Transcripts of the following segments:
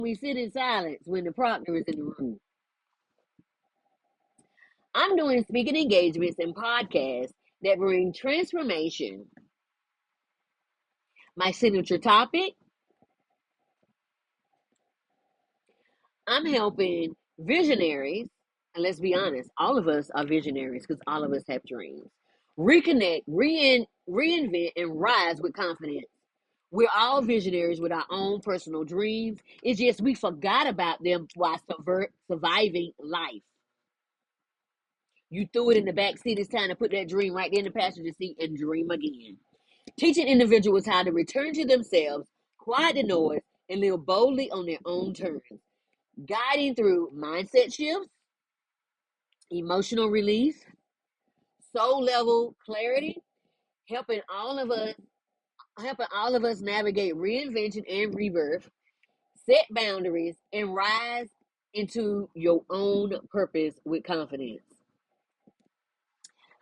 We sit in silence when the proctor is in the room. I'm doing speaking engagements and podcasts that bring transformation. My signature topic, I'm helping visionaries, and let's be honest, all of us are visionaries because all of us have dreams. Reconnect, reinvent, and rise with confidence. We're all visionaries with our own personal dreams. It's just we forgot about them while surviving life. You threw it in the back seat. It's time to put that dream right in the passenger seat and dream again. Teaching individuals how to return to themselves, quiet the noise, and live boldly on their own terms. Guiding through mindset shifts, emotional release, soul level clarity, helping all of us navigate reinvention and rebirth, set boundaries, and rise into your own purpose with confidence.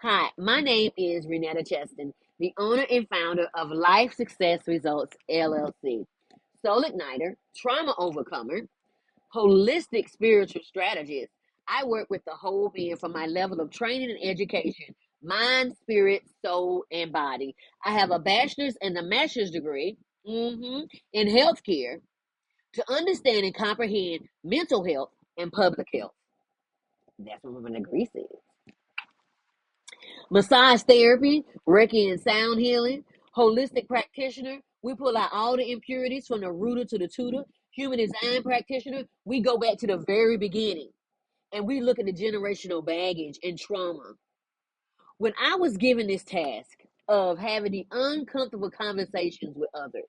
Hi, my name is Renetta Cheston, the owner and founder of Life Success Results LLC, Soul Igniter, Trauma Overcomer, Holistic Spiritual Strategist. I work with the whole being from my level of training and education, mind, spirit, soul, and body. I have a bachelor's and a master's degree in healthcare to understand and comprehend mental health and public health. That's what my degree says. Massage therapy, Reiki and sound healing, holistic practitioner. We pull out all the impurities from the rooter to the tutor. Human design practitioner. We go back to the very beginning and we look at the generational baggage and trauma. When I was given this task of having the uncomfortable conversations with others,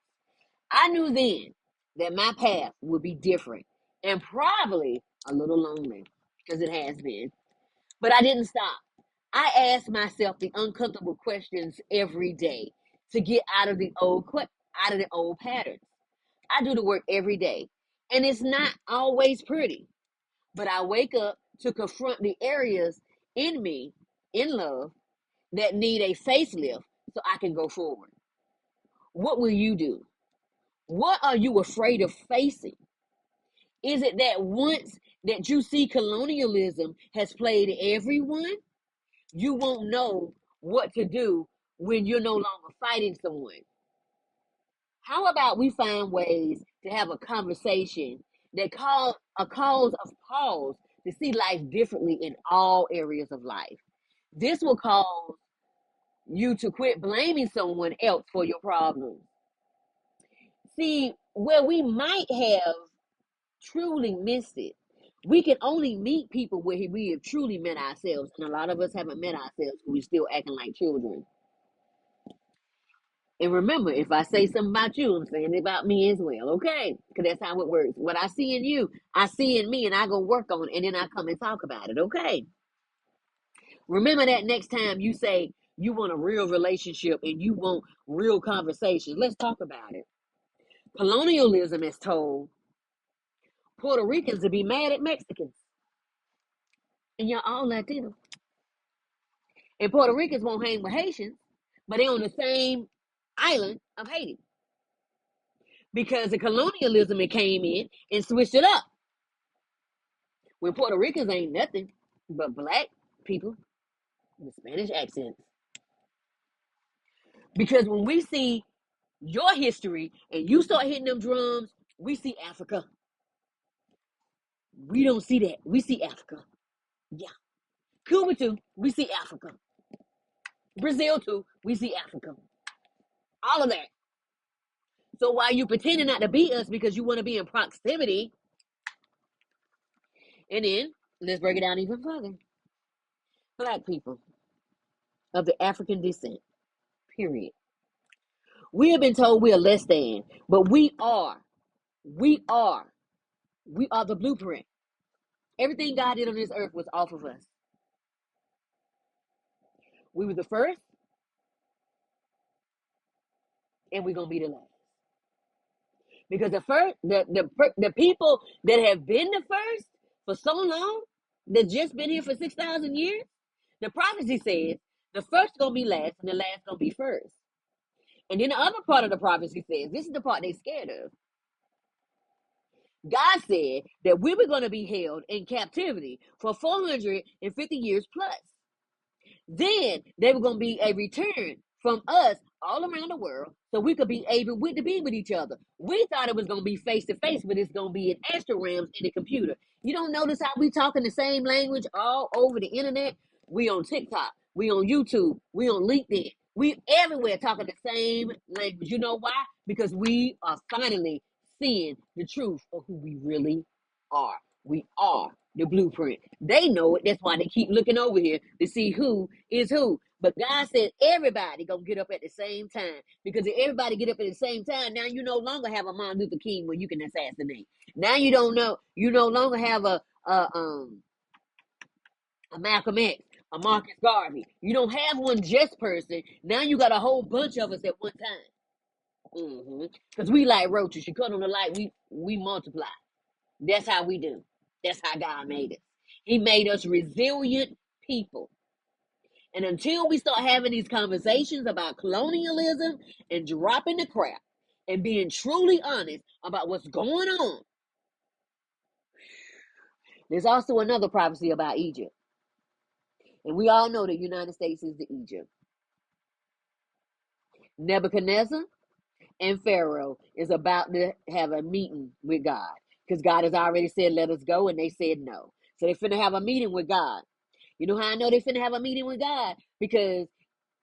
I knew then that my path would be different and probably a little lonely because it has been. But I didn't stop. I ask myself the uncomfortable questions every day to get out of the old patterns. I do the work every day, and it's not always pretty, but I wake up to confront the areas in me, in love, that need a facelift so I can go forward. What will you do? What are you afraid of facing? Is it that once that you see colonialism has played everyone, you won't know what to do when you're no longer fighting someone? How about we find ways to have a conversation that cause a cause of pause to see life differently in all areas of life? This will cause you to quit blaming someone else for your problems. See, where we might have truly missed it, we can only meet people where we have truly met ourselves. And a lot of us haven't met ourselves, we're still acting like children. And remember, if I say something about you, I'm saying it about me as well, okay? Because that's how it works. What I see in you, I see in me, and I go work on it, and then I come and talk about it, okay? Remember that next time you say you want a real relationship and you want real conversations. Let's talk about it. Colonialism has told Puerto Ricans to be mad at Mexicans, and y'all all Latino. And Puerto Ricans won't hang with Haitians, but they're on the same island of Haiti because the colonialism that came in and switched it up. When Puerto Ricans ain't nothing but black people with Spanish accents. Because when we see your history and you start hitting them drums, we see Africa. We don't see that. We see Africa. Yeah. Cuba too, we see Africa. Brazil too, we see Africa. All of that. So while you pretending not to be us because you want to be in proximity, and then let's break it down even further. Black people of the African descent, period. We have been told we are less than, but we are. We are. We are the blueprint. Everything God did on this earth was off of us. We were the first, and we're gonna be the last. Because the people that have been the first for so long, that just been here for 6,000 years, the prophecy says the first gonna be last and the last gonna be first. And then the other part of the prophecy says, this is the part they scared of. God said that we were going to be held in captivity for 450 years plus. Then there was going to be a return from us all around the world so we could be able to be with each other. We thought it was going to be face to face, but it's going to be in astral realms in the computer. You don't notice how we talking the same language all over the internet? We on TikTok, we on YouTube, we on LinkedIn. We everywhere talking the same language. You know why? Because we are finally seeing the truth of who we really are. We are the blueprint. They know it. That's why they keep looking over here to see who is who. But God said everybody gonna get up at the same time. Because if everybody get up at the same time, now you no longer have a Martin Luther King where you can assassinate. Now you don't know. You no longer have a Malcolm X, a Marcus Garvey. You don't have one just person. Now you got a whole bunch of us at one time. Because we like roaches. You cut on the light, we multiply. That's how we do. That's how God made us. He made us resilient people. And until we start having these conversations about colonialism and dropping the crap and being truly honest about what's going on, there's also another prophecy about Egypt. And we all know the United States is the Egypt. Nebuchadnezzar and Pharaoh is about to have a meeting with God. Because God has already said, let us go, and they said no. So they're finna have a meeting with God. You know how I know they're finna have a meeting with God? Because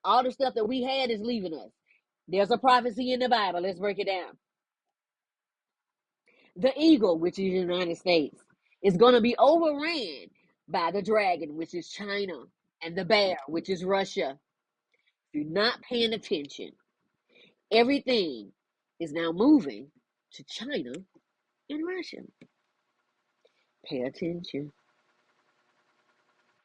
all the stuff that we had is leaving us. There's a prophecy in the Bible. Let's break it down. The eagle, which is the United States, is going to be overran by the dragon, which is China, and the bear, which is Russia. If you're not paying attention, everything is now moving to China and Russia. Pay attention.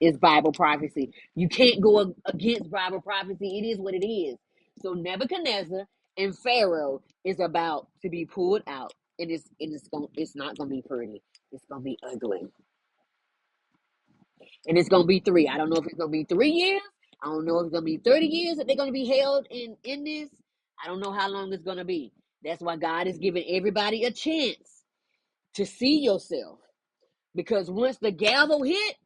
It's Bible prophecy. You can't go against Bible prophecy. It is what it is. So Nebuchadnezzar and Pharaoh is about to be pulled out, and it's not gonna be pretty. It's gonna be ugly, and it's gonna be three. I don't know if it's gonna be 3 years. I don't know if it's gonna be 30 years that they're gonna be held in this. I don't know how long it's gonna be. That's why God is giving everybody a chance to see yourself, because once the gavel hit,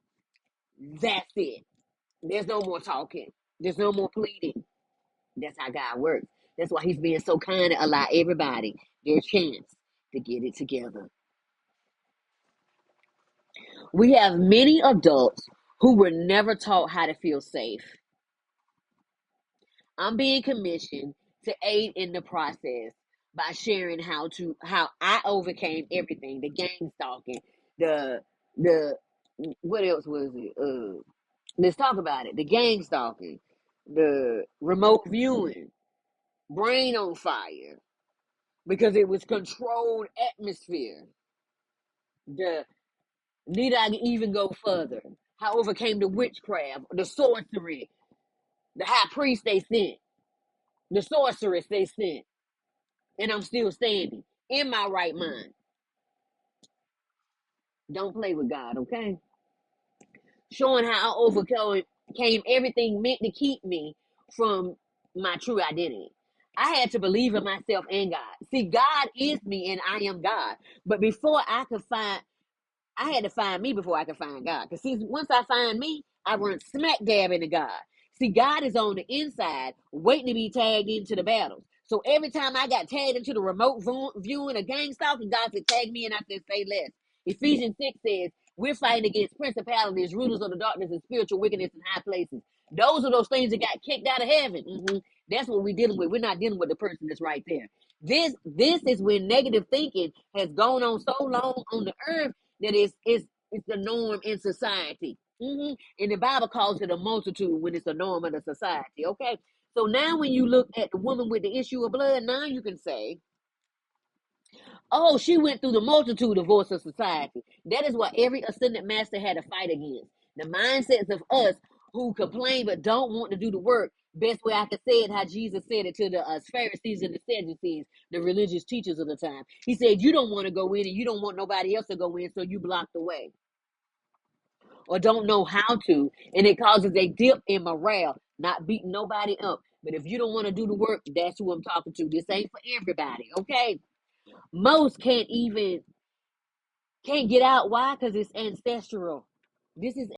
that's it. There's no more talking. There's no more pleading. That's how God works. That's why He's being so kind to allow everybody their chance to get it together. We have many adults who were never taught how to feel safe. I'm being commissioned to aid in the process by sharing how I overcame everything, the gang stalking, the what else was it? Let's talk about it. The gang stalking, the remote viewing, brain on fire, because it was controlled atmosphere. The Need I even go further? How I overcame the witchcraft, the sorcery, the high priest they sent, the sorceress they sent, and I'm still standing in my right mind. Don't play with God, okay? Showing how I overcame everything meant to keep me from my true identity. I had to believe in myself and God. See, God is me and I am God. But before I had to find me before I could find God. Because see, once I find me, I run smack dab into God. See, God is on the inside, waiting to be tagged into the battles. So every time I got tagged into the remote viewing a gang stalking, God said, tag me, and I said, say less. Ephesians 6 says, we're fighting against principalities, rulers of the darkness, and spiritual wickedness in high places. Those are those things that got kicked out of heaven. That's what we're dealing with. We're not dealing with the person that's right there. This is when negative thinking has gone on so long on the earth that it's the norm in society. And the Bible calls it a multitude when it's the norm of the society. Okay, so now when you look at the woman with the issue of blood, now you can say, oh, she went through the multitude of voices of society. That is what every ascended master had to fight against. The mindsets of us who complain but don't want to do the work. Best way I could say it, how Jesus said it to the Pharisees and the Sadducees, the religious teachers of the time. He said, you don't want to go in and you don't want nobody else to go in, so you block the way. Or don't know how to, and it causes a dip in morale, not beating nobody up. But if you don't want to do the work, that's who I'm talking to. This ain't for everybody, okay? Most can't even Can't get out. Why? Because it's ancestral. This is